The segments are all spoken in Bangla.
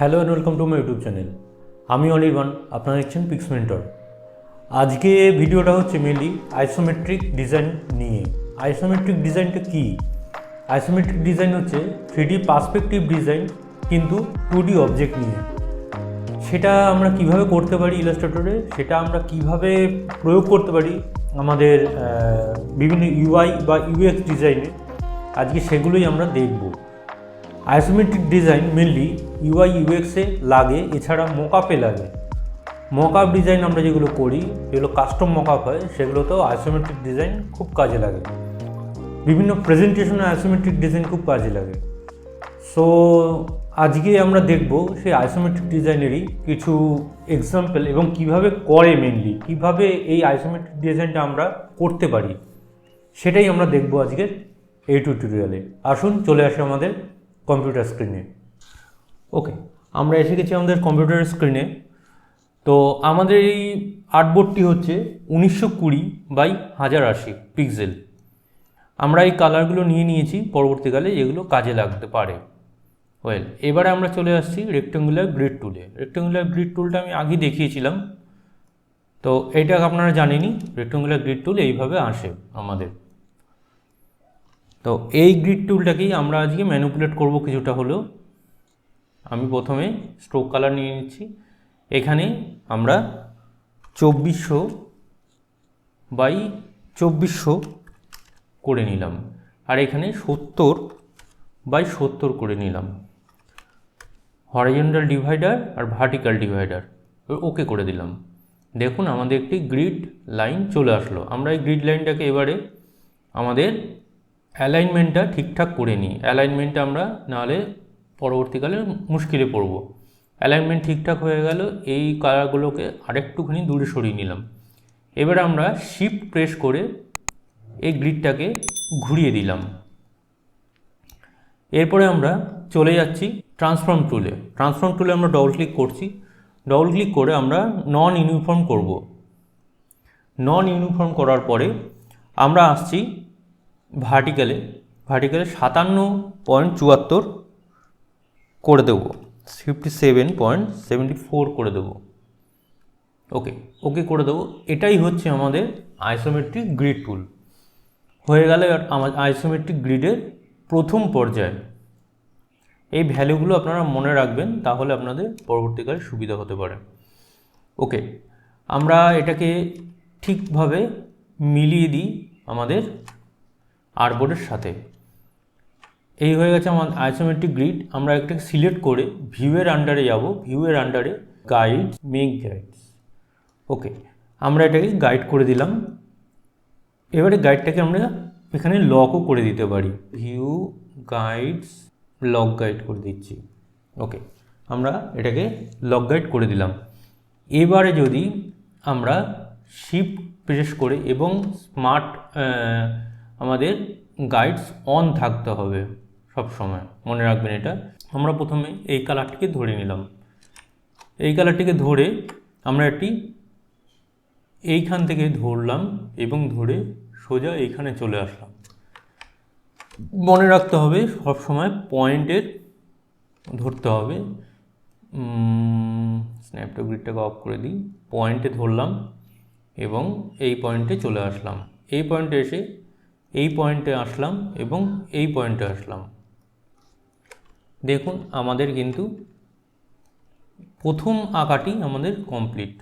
Hello and welcome to my YouTube channel. আমি অনির্বাণ, আপনারা দেখছেন পিক্স মেন্টর। আজকে ভিডিওটা হচ্ছে মেনলি আইসোমেট্রিক ডিজাইন নিয়ে। আইসোমেট্রিক ডিজাইনটা কী? আইসোমেট্রিক ডিজাইন হচ্ছে 3D পার্সপেক্টিভ ডিজাইন, কিন্তু 2D অবজেক্ট নিয়ে। সেটা আমরা কিভাবে করতে পারি ইলাস্ট্রেটরে, সেটা আমরা কিভাবে প্রয়োগ করতে পারি আমাদের বিভিন্ন ইউআই বা ইউএক্স ডিজাইনে, আজকে সেগুলোই আমরা দেখব। আইসোমেট্রিক ডিজাইন মেনলি ইউআই ইউএক্সে লাগে, এছাড়া মকআপে লাগে। মকআপ ডিজাইন আমরা যেগুলো করি, যেগুলো কাস্টম মকআপ হয়, সেগুলোতেও আইসোমেট্রিক ডিজাইন খুব কাজে লাগে। বিভিন্ন প্রেজেন্টেশনে আইসোমেট্রিক ডিজাইন খুব কাজে লাগে। সো আজকে আমরা দেখব সেই আইসোমেট্রিক ডিজাইনেরই কিছু এক্সাম্পল এবং কিভাবে করে, মেনলি কিভাবে এই আইসোমেট্রিক ডিজাইনটা আমরা করতে পারি, সেটাই আমরা দেখব আজকের এই টিউটোরিয়ালে। আসুন চলে আসি আমাদের কম্পিউটার স্ক্রিনে। ওকে, আমরা এসে গেছি আমাদের কম্পিউটার স্ক্রিনে। তো আমাদের এই আর্টবোর্ডটি হচ্ছে 1920x1080 পিক্সেল। আমরা এই কালারগুলো নিয়ে নিয়েছি পরবর্তীকালে, যেগুলো কাজে লাগতে পারে। এবারে আমরা চলে আসছি রেক্ট্যাঙ্গুলার গ্রিড টুলে। রেক্ট্যাঙ্গুলার গ্রিড টুলটা আমি আগেই দেখিয়েছিলাম, তো এইটা আপনারা জানেনই। রেক্ট্যাঙ্গুলার গ্রিড টুল এইভাবে আসে আমাদের। তো এই গ্রিড টুলটাকেই আমরা আজকে ম্যানিপুলেট করব কিছুটা হলেও। আমি প্রথমে স্ট্রোক কালার নিয়ে নিচ্ছি। এখানে আমরা 2400x2400 করে নিলাম, আর এখানে 70x70 করে নিলাম। হরিজন্টাল ডিভাইডার আর ভার্টিক্যাল ডিভাইডার ওকে করে দিলাম। দেখুন আমাদের একটি গ্রিড লাইন চলে আসলো। আমরা এই গ্রিড লাইনটাকে এবারে আমাদের অ্যালাইনমেন্টটা ঠিকঠাক করে নিই। অ্যালাইনমেন্টটা আমরা নাহলে পরবর্তীকালে মুশকিলে পড়ব। অ্যালাইনমেন্ট ঠিকঠাক হয়ে গেল। এই কালারগুলোকে আরেকটুখানি দূরে সরিয়ে নিলাম। এবার আমরা শিফট প্রেস করে এই গ্রিডটাকে ঘুরিয়ে দিলাম। এরপরে আমরা চলে যাচ্ছি ট্রান্সফর্ম টুলে। ট্রান্সফর্ম টুলে আমরা ডবল ক্লিক করছি। ডবল ক্লিক করে আমরা নন ইউনিফর্ম করব। নন ইউনিফর্ম করার পরে আমরা আসছি ভার্টিক্যালে 57.74 করে দেবো, 57.74 করে দেবো। ওকে করে দেবো। এটাই হচ্ছে আমাদের আইসোমেট্রিক গ্রিড টুল। হয়ে গেলে আমার আইসোমেট্রিক গ্রিডের প্রথম পর্যায়ে। এই ভ্যালুগুলো আপনারা মনে রাখবেন, তাহলে আপনাদের পরবর্তীকালে সুবিধা হতে পারে। আমরা এটাকে ঠিকভাবে মিলিয়ে দিই আমাদের আর্টবোর্ডের সাথে। এই হয়ে গেছে আমার আইসোমেট্রিক গ্রিড। আমরা এটাকে সিলেক্ট করে ভিউয়ের আন্ডারে যাব। ভিউয়ের আন্ডারে গাইডস, মেক গাইডস। আমরা এটাকে গাইড করে দিলাম। এবারে গাইডটাকে আমরা এখানে লকও করে দিতে পারি। ভিউ গাইডস, লক গাইড করে দিচ্ছি। আমরা এটাকে লক গাইড করে দিলাম। এবারে যদি আমরা শিফট প্রেস করে এবং স্মার্ট আমাদের গাইডস অন থাকতে হবে সব সময়, মনে রাখবেন এটা। আমরা প্রথমে এই কালারটিকে ধরে নিলাম। এই কালারটিকে ধরে আমরা একটি এইখান থেকে ধরলাম এবং ধরে সোজা এইখানে চলে আসলাম। মনে রাখতে হবে সব সময় পয়েন্টের ধরতে হবে। স্ন্যাপটো গ্রিডটাকে অফ করে দিই। পয়েন্টে ধরলাম এবং এই পয়েন্টে চলে আসলাম। এই পয়েন্টে এসে এই পয়েন্টে আসলাম এবং এই পয়েন্টে আসলাম। দেখুন আমাদের কিন্তু প্রথম আঁকাটি আমাদের কমপ্লিট।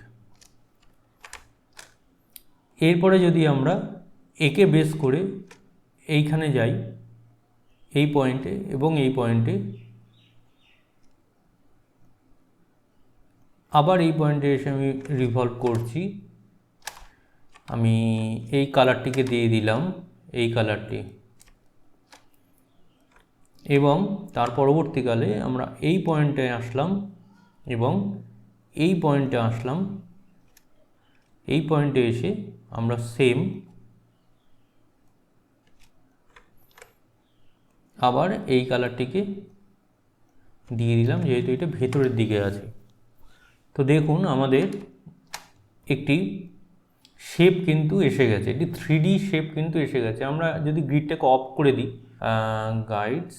এরপরে যদি আমরা একে বেস করে এইখানে যাই, এই পয়েন্টে এবং এই পয়েন্টে, আবার এই পয়েন্টে এসে আমি রিভলভ করছি। আমি এই কালারটিকে দিয়ে দিলাম, এই কালারটি, এবং তার পরবর্তীকালে আমরা এই পয়েন্টে আসলাম এবং এই পয়েন্টে আসলাম। এই পয়েন্টে এসে আমরা সেম আবার এই কালারটিকে দিয়ে দিলাম, যেহেতু এটা ভেতরের দিকে আছে। তো দেখুন আমাদের একটি শেপ কিন্তু এসে গেছে, একটি 3D শেপ কিন্তু এসে গেছে। আমরা যদি গ্রিডটাকে অফ করে দিই, গাইডস,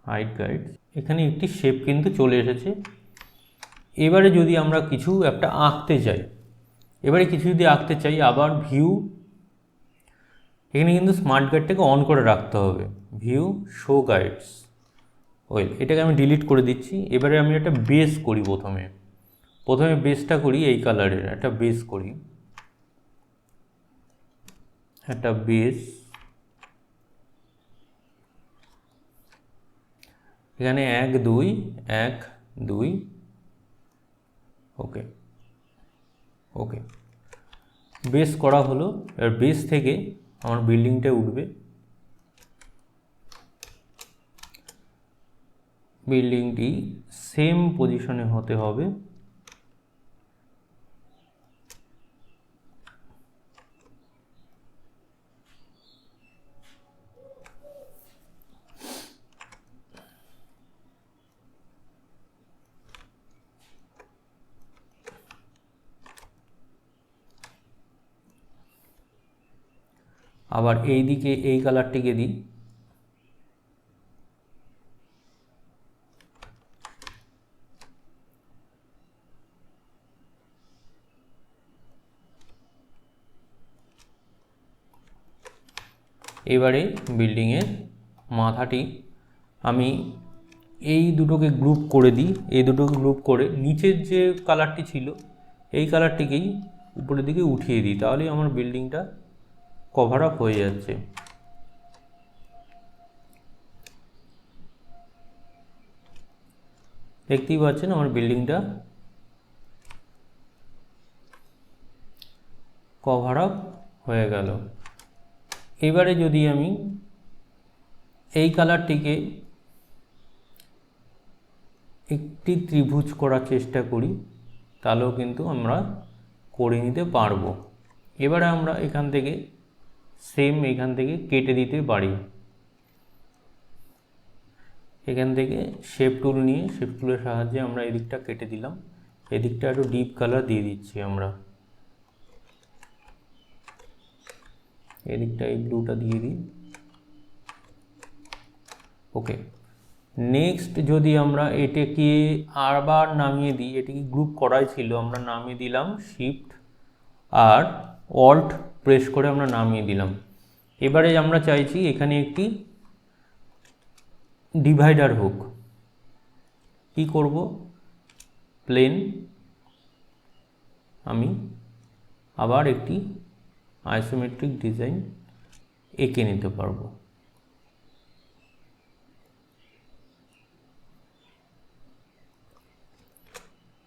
হাইড গাইডস, এখানে একটি শেপ কিন্তু চলে এসেছে। এবারে যদি আমরা কিছু একটা আঁকতে চাই, আবার ভিউ, এখানে কিন্তু স্মার্ট গাইডটাকে অন করে রাখতে হবে। ভিউ শো গাইডস, এটাকে আমি ডিলিট করে দিচ্ছি। এবারে আমি একটা বেস করি। প্রথমে বেসটা করি এই কালারের, একটা বেস করি, একটা বেস। এখানে 1 2 1 2, ওকে ওকে, বেস করা হলো। এবার বেস থেকে আমার বিল্ডিংটা উঠবে। বিল্ডিংটি সেম পজিশনে হতে হবে। আবার এই দিকে এই কালারটিকে দিই। এবারে বিল্ডিংয়ের মাথাটি আমি এই দুটোকে গ্রুপ করে দিই। এই দুটোকে গ্রুপ করে নিচের যে কালারটি ছিল এই কালারটিকেই উপরের দিকে উঠিয়ে দিই, তাহলেই আমার বিল্ডিংটা কভার আপ হয়ে যাচ্ছে। দেখতেই পাচ্ছেন আমার বিল্ডিংটা কভার আপ হয়ে গেল। এবারে যদি আমি এই কালারটিকে একটি ত্রিভুজ করার চেষ্টা করি, তাহলেও কিন্তু আমরা করে নিতে পারবো। এবারে আমরা এখান থেকে সেম এখান থেকে কেটে দিতে পারি। এখান থেকে শেপ টুল নিয়ে, শেপ টুলের সাহায্যে আমরা এদিকটা কেটে দিলাম। এদিকটা একটু ডিপ কালার দিয়ে দিচ্ছি আমরা, এদিকটা এই ব্লুটা দিয়ে দিই। ওকে, নেক্সট যদি আমরা এটাকে আবার নামিয়ে দিই, এটাকে গ্রুপ করাই ছিল, আমরা নামিয়ে দিলাম শিফট আর অল্ট প্রেস করে আমরা নামিয়ে দিলাম। এবারে আমরা চাইছি এখানে একটি ডিভাইডার হোক। কি করব, প্লেন আমি আবার একটি আইসোমেট্রিক ডিজাইন এঁকে নিতে পারবো।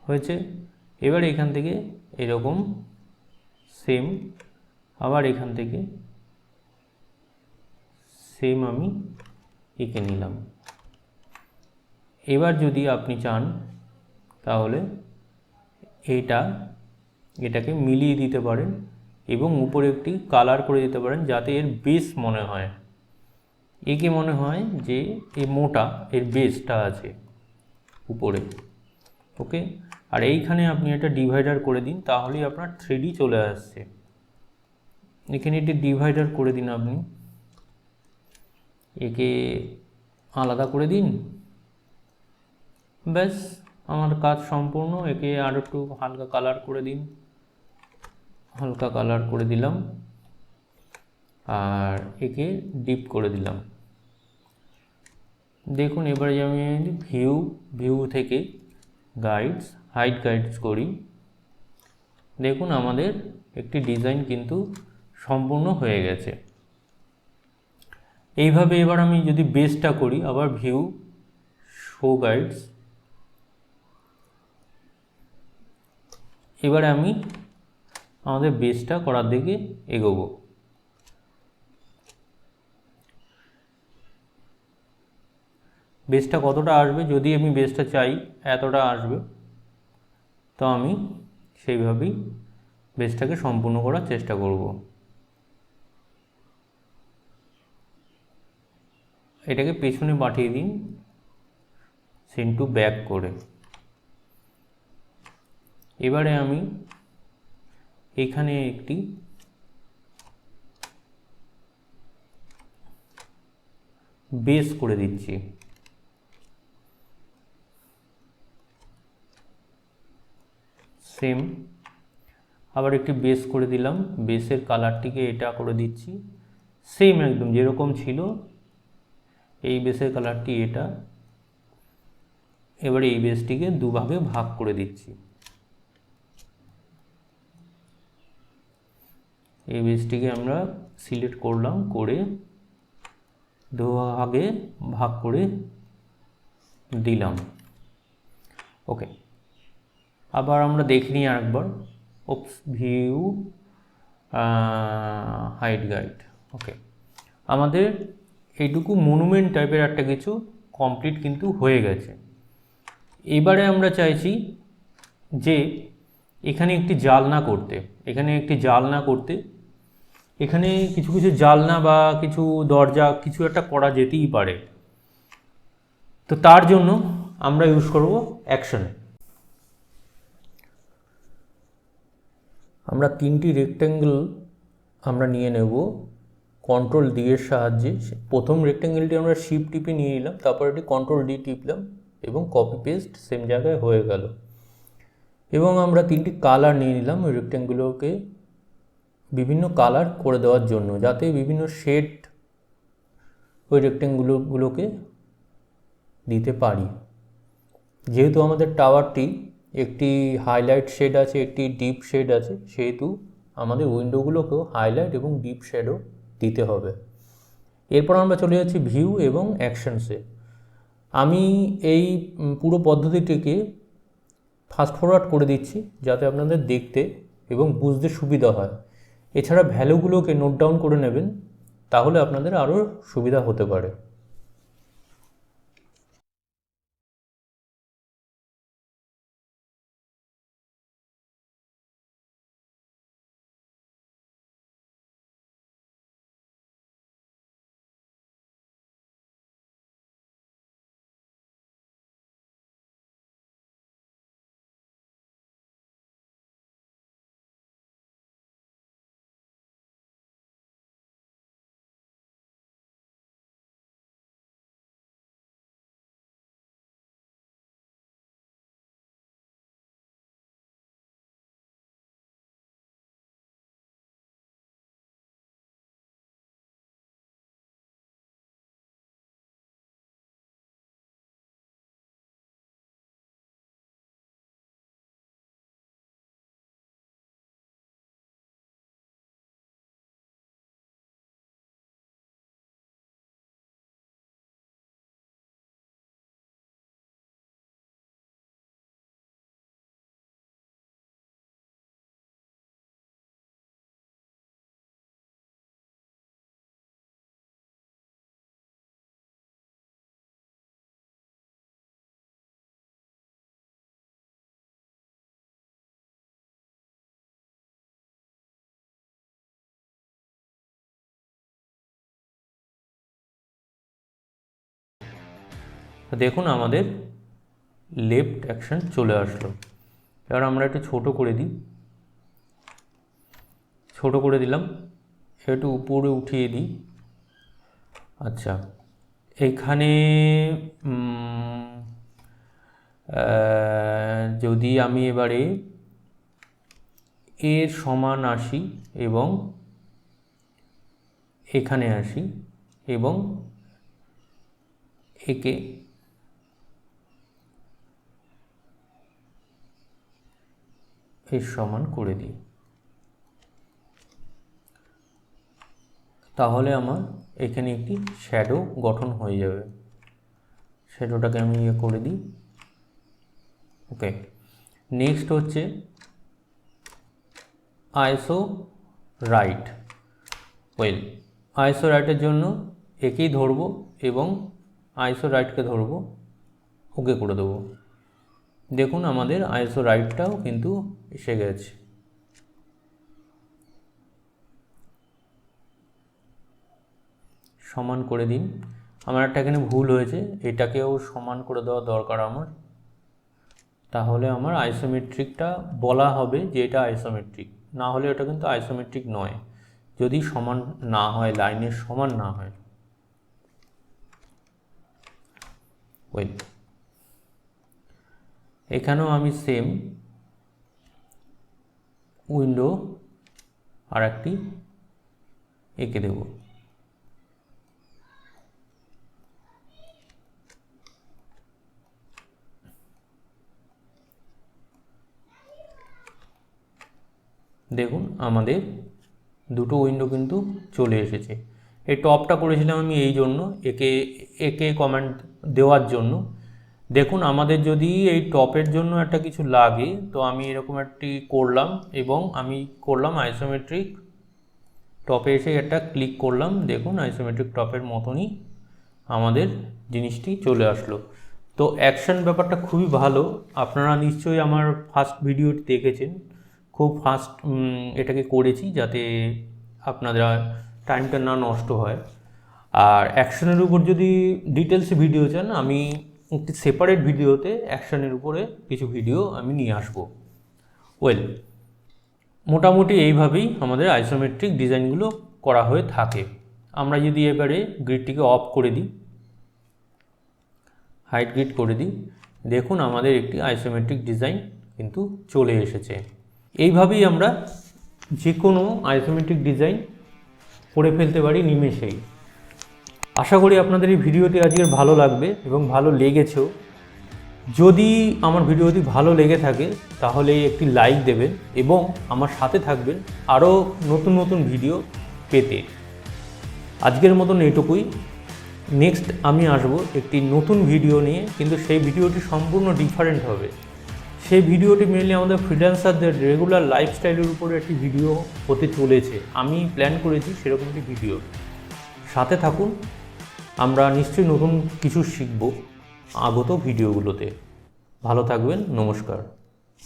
হয়েছে। এবার এখান থেকে এরকম সেম, আবার এখান থেকে সেম আমি এঁকে নিলাম। এবার যদি আপনি চান তাহলে এটাকে মিলিয়ে দিতে পারেন এবং উপরে একটি কালার করে দিতে পারেন, যাতে এর বেস মনে হয়, একে মনে হয় যে এই মোটা, এর বেসটা আছে উপরে। ওকে, আর এইখানে আপনি একটা ডিভাইডার করে দিন, তাহলেই আপনার 3D চলে আসছে। এখানে একটি ডিভাইডার করে দিন আপনি, একে আলাদা করে দিন, ব্যাস আমার কাজ সম্পূর্ণ। একে আর একটু হালকা কালার করে দিন, হালকা কালার করে দিলাম, আর একে ডিপ করে দিলাম। দেখুন এবারে আমি ভিউ থেকে গাইডস, হাইড গাইডস করি। দেখুন আমাদের একটি ডিজাইন কিন্তু সম্পূর্ণ হয়ে গেছে। এইভাবে এবার আমি যদি বেসটা করি, আবার ভিউ শো গাইডস, এবারে আমি আমাদের বেসটা করার দিকে এগোবো। বেসটা কতটা আসবে, যদি আমি বেসটা চাই এতটা আসবে, তো আমি সেইভাবেই বেসটাকে সম্পূর্ণ করার চেষ্টা করব। এটাকে পেছনে পাঠিয়ে দিন সেন্ড টু ব্যাক করে। এবারে আমি এখানে একটি বেস করে দিচ্ছি। সেম, আবার একটি বেস করে দিলাম, বেসের কালারটিকে এটা করে দিচ্ছি, সেম একদম যেরকম ছিল এই বেসের কালারটি এটা। এবারে এই বেসটিকে দুভাগে ভাগ করে দিচ্ছি, এই বেসটিকে আমরা সিলেক্ট করলাম, করে দুভাগে ভাগ করে দিলাম। ওকে, আবার আমরা দেখে নিই আরেকবার, ওপস ভিউ হাইড গাইড। ওকে, আমাদের এইটুকু মনুমেন্ট টাইপের একটা কিছু কমপ্লিট কিন্তু হয়ে গেছে। এবারে আমরা চাইছি যে এখানে একটি জালনা করতে, এখানে কিছু কিছু জালনা বা কিছু দরজা কিছু একটা করা যেতেই পারে। তো তার জন্য আমরা ইউজ করব অ্যাকশন। আমরা তিনটি রেক্ট্যাঙ্গেল আমরা নিয়ে নেব কন্ট্রোল ডি এর সাহায্যে। প্রথম রেক্ট্যাঙ্গেলটি আমরা শিফট টিপে নিয়ে নিলাম, তারপর এটি কন্ট্রোল ডি টিপলাম এবং কপি পেস্ট সেম জায়গায় হয়ে গেল। এবং আমরা তিনটি কালার নিয়ে নিলাম ওই রেক্ট্যাঙ্গেলগুলোকে বিভিন্ন কালার করে দেওয়ার জন্য, যাতে বিভিন্ন শেড ওই রেক্ট্যাঙ্গেলগুলোকে দিতে পারি। যেহেতু আমাদের টাওয়ারটি একটি হাইলাইট শেড আছে, একটি ডিপ শেড আছে, সেহেতু আমাদের উইন্ডোগুলোকেও হাইলাইট এবং ডিপ শেডও দিতে হবে। এরপর আমরা চলে যাচ্ছি ভিউ এবং অ্যাকশনসে। আমি এই পুরো পদ্ধতিটিকে ফাস্ট ফরওয়ার্ড করে দিচ্ছি যাতে আপনাদের দেখতে এবং বুঝতে সুবিধা হয়। এছাড়া ভ্যালুগুলোকে নোট ডাউন করে নেবেন, তাহলে আপনাদের আরও সুবিধা হতে পারে। দেখুন আমাদের লেফট অ্যাকশন চলে আসলো। এবার আমরা একটু ছোট করে দিই, ছোট করে দিলাম, একটু উপরে উঠিয়ে দিই। আচ্ছা, এখানে যদি আমি এবারে এর সমান আসি এবং এখানে আসি এবং একে এর সমান করে দিই, তাহলে আমার এখানে একটি শ্যাডো গঠন হয়ে যাবে। শ্যাডোটাকে আমি করে দিই। ওকে, নেক্সট হচ্ছে আইসো রাইট। আইসো রাইটের জন্য একেই ধরবো এবং আইসো রাইটকে ধরবো, ওকে করে দেবো। দেখুন আমাদের আইসো রাইটটাও কিন্তু এসে গেছে। সমান করে দিন। আমার একটা এখানে ভুল হয়েছে, এটাকেও সমান করে দেওয়া দরকার আমার, তাহলে আমার আইসোমেট্রিকটা বলা হবে যে এটা আইসোমেট্রিক, না হলে এটা কিন্তু আইসোমেট্রিক নয় যদি সমান না হয়, লাইনের সমান না হয়। এখানেও আমি সেম উইন্ডো আর একটি এঁকে দেব। দেখুন আমাদের দুটো উইন্ডো কিন্তু চলে এসেছে। এই টপটা করেছিলাম আমি এই জন্য, একে কমেন্ট দেওয়ার জন্য। দেখুন আমাদের যদি এই টপের জন্য একটা কিছু লাগে তো আমি এরকম একটি করলাম এবং আমি করলাম আইসোমেট্রিক টপে এসে একটা ক্লিক করলাম। দেখুন আইসোমেট্রিক টপের মতনই আমাদের জিনিসটি চলে আসলো। তো অ্যাকশন ব্যাপারটা খুবই ভালো, আপনারা নিশ্চয়ই আমার ফার্স্ট ভিডিওটি দেখেছেন। খুব ফাস্ট এটাকে করেছি যাতে আপনাদের টাইমটা না নষ্ট হয়। আর অ্যাকশনের উপর যদি ডিটেলসে ভিডিও চান, আমি একটি সেপারেট ভিডিওতে অ্যাকশনের উপরে কিছু ভিডিও আমি নিয়ে আসবো। মোটামুটি এইভাবেই আমাদের আইসোমেট্রিক ডিজাইনগুলো করা হয়ে থাকে। আমরা যদি এবারে গ্রিডটিকে অফ করে দিই, হাইট গ্রিড করে দিই, দেখুন আমাদের একটি আইসোমেট্রিক ডিজাইন কিন্তু চলে এসেছে। এইভাবেই আমরা যে কোনো আইসোমেট্রিক ডিজাইন করে ফেলতে পারি নিমেষেই। আশা করি আপনাদের এই ভিডিওটি আজকের ভালো লাগবে এবং ভালো লেগেছেও। যদি আমার ভিডিওটি ভালো লেগে থাকে তাহলে একটি লাইক দেবেন এবং আমার সাথে থাকবেন আরও নতুন নতুন ভিডিও পেতে। আজকের মতন এটুকুই। নেক্সট আমি আসব একটি নতুন ভিডিও নিয়ে, কিন্তু সেই ভিডিওটি সম্পূর্ণ ডিফারেন্ট হবে। সেই ভিডিওটি মেনলি আমাদের ফ্রিল্যান্সারদের রেগুলার লাইফস্টাইলের উপরে একটি ভিডিও হতে চলেছে। আমি প্ল্যান করেছি সেরকম একটি ভিডিও। সাথে থাকুন, আমরা নিশ্চয়ই নতুন কিছু শিখব আগত ভিডিওগুলোতে। ভালো থাকবেন, নমস্কার।